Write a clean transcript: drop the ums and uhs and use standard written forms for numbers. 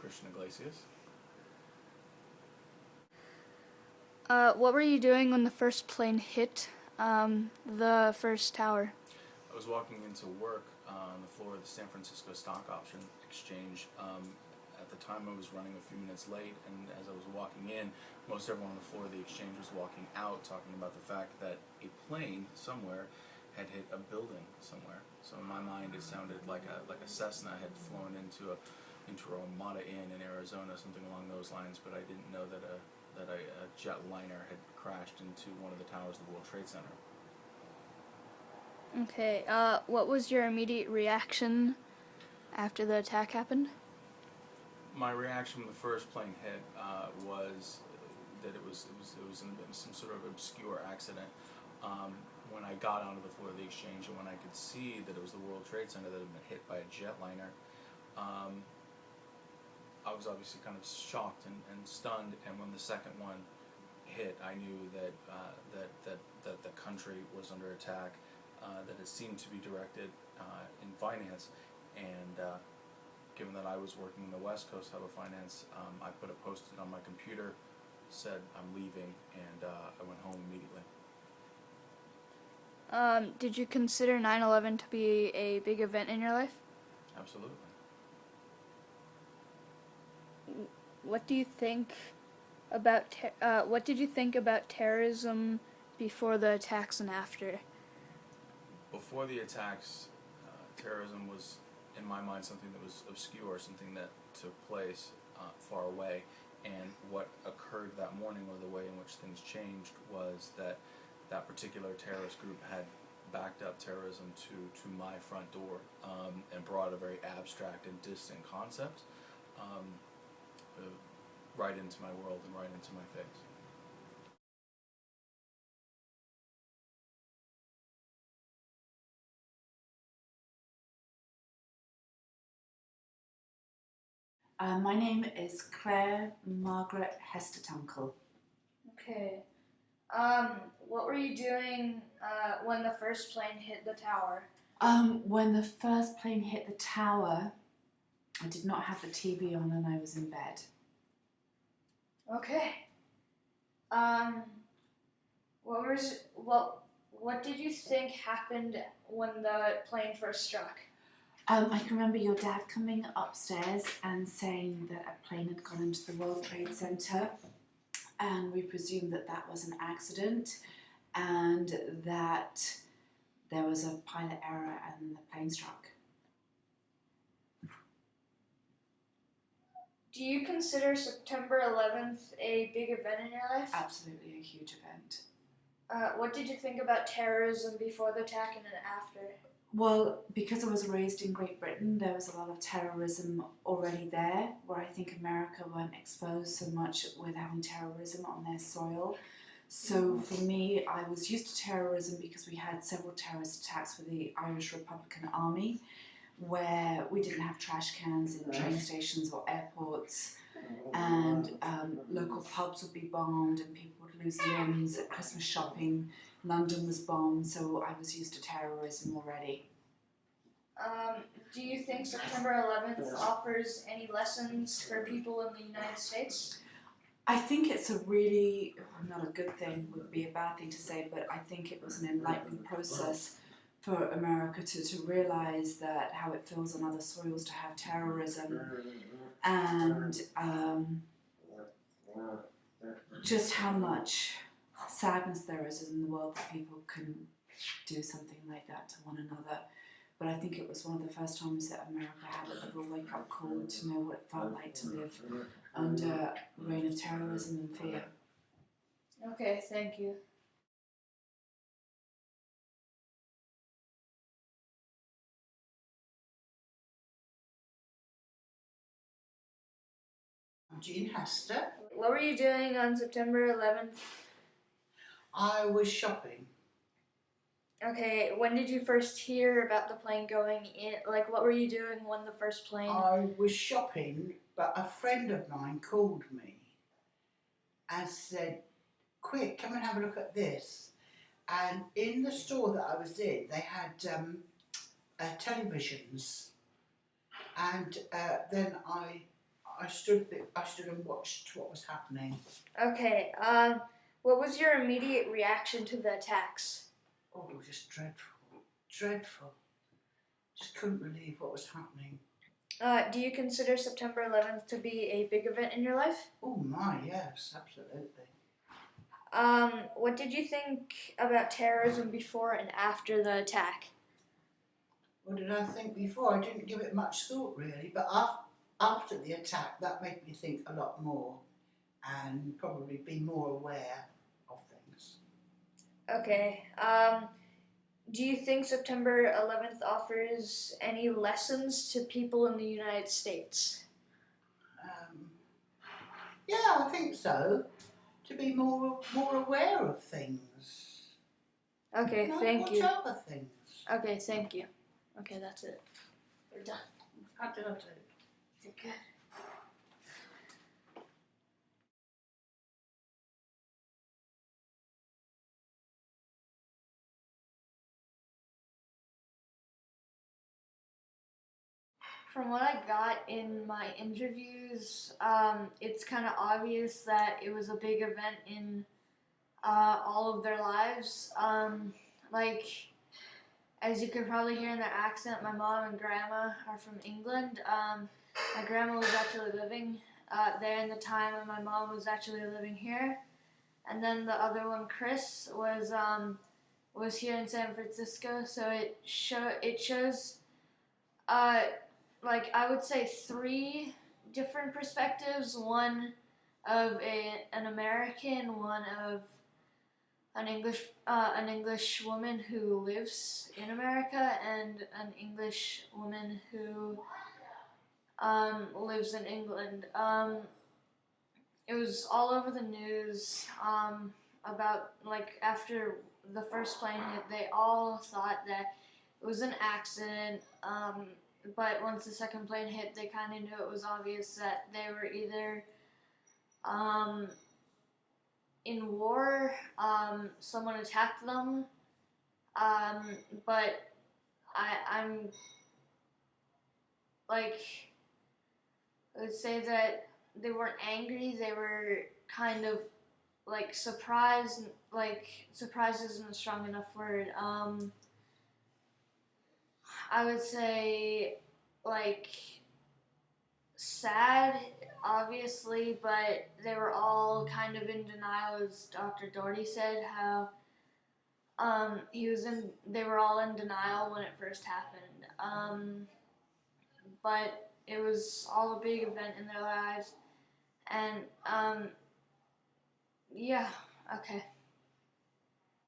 Christian Iglesias. What were you doing when the first plane hit the first tower? I was walking into work on the floor of the San Francisco Stock Option Exchange. At the time, I was running a few minutes late, and as I was walking in, most everyone on the floor of the exchange was walking out, talking about the fact that a plane somewhere had hit a building somewhere. So in my mind, it sounded like a Cessna had flown into a Ramada Inn in Arizona, something along those lines. But I didn't know that a jetliner had crashed into one of the towers of the World Trade Center. Okay, what was your immediate reaction after the attack happened? My reaction when the first plane hit was that it was in some sort of obscure accident. When I got onto the floor of the exchange and when I could see that it was the World Trade Center that had been hit by a jetliner, I was obviously kind of shocked and stunned. And when the second one hit, I knew that that the country was under attack, that it seemed to be directed in finance, and given that I was working in the West Coast Hub of Finance, I put a post-it on my computer, said I'm leaving, and I went home immediately. Did you consider 9/11 to be a big event in your life? Absolutely. What do you think about what did you think about terrorism before the attacks and after? Before the attacks, terrorism was, in my mind, something that was obscure, something that took place far away. And what occurred that morning, or the way in which things changed, was that that particular terrorist group had backed up terrorism to my front door, and brought a very abstract and distant concept right into my world and right into my face. My name is Claire Margaret Hestertunkel. Okay. What were you doing when the first plane hit the tower? When the first plane hit the tower, I did not have the TV on and I was in bed. Okay. What did you think happened when the plane first struck? I can remember your dad coming upstairs and saying that a plane had gone into the World Trade Center, and we presumed that that was an accident and that there was a pilot error and the plane struck. Do you consider September 11th a big event in your life? Absolutely a huge event. What did you think about terrorism before the attack and then after? Well, because I was raised in Great Britain, there was a lot of terrorism already there, where I think America weren't exposed so much with having terrorism on their soil. So for me, I was used to terrorism because we had several terrorist attacks with the Irish Republican Army, where we didn't have trash cans in train stations or airports, and local pubs would be bombed and people would lose limbs at Christmas shopping. London was bombed, so I was used to terrorism already. Do you think September 11th offers any lessons for people in the United States? I think it's a really, not a good thing, would be a bad thing to say, but I think it was an enlightening process for America to realise that how it feels on other soils to have terrorism, and just how much sadness there is in the world that people can do something like that to one another. But I think it was one of the first times that America had a little wake-up call to know what it felt like to live under a reign of terrorism and fear. Okay, thank you. I'm Jean Hester. What were you doing on September 11th? I was shopping. Okay, when did you first hear about the plane going in? Like, what were you doing when the first plane... I was shopping, but a friend of mine called me and said, quick, come and have a look at this. And in the store that I was in, they had televisions. And then I I stood and watched what was happening. Okay. What was your immediate reaction to the attacks? Oh, it was just dreadful. Just couldn't believe what was happening. Do you consider September 11th to be a big event in your life? Oh my, yes, absolutely. What did you think about terrorism before and after the attack? What did I think before? I didn't give it much thought really, but after the attack, that made me think a lot more and probably be more aware of things. Okay. Do you think September 11th offers any lessons to people in the United States? Yeah, I think so. To be more aware of things. Okay, thank watch you. out for things. Okay, thank you. Okay, that's it. We're done. How did I do? Is it good? From what I got in my interviews, it's kind of obvious that it was a big event in all of their lives. Like, as you could probably hear in their accent, my mom and grandma are from England. My grandma was actually living there in the time, and my mom was actually living here. And then the other one, Chris, was here in San Francisco. So it shows, like I would say, three different perspectives. One of an American, one of an English woman who lives in America, and an English woman who lives in England. It was all over the news about, like, after the first plane hit, they all thought that it was an accident. But once the second plane hit, they kind of knew it was obvious that they were either in war, someone attacked them, but I'm like, I would say that they weren't angry, they were kind of like surprised. Like, surprised isn't a strong enough word. I would say, like, sad, obviously, but they were all kind of in denial, as Dr. Doherty said, how they were all in denial when it first happened. But it was all a big event in their lives, and yeah, okay.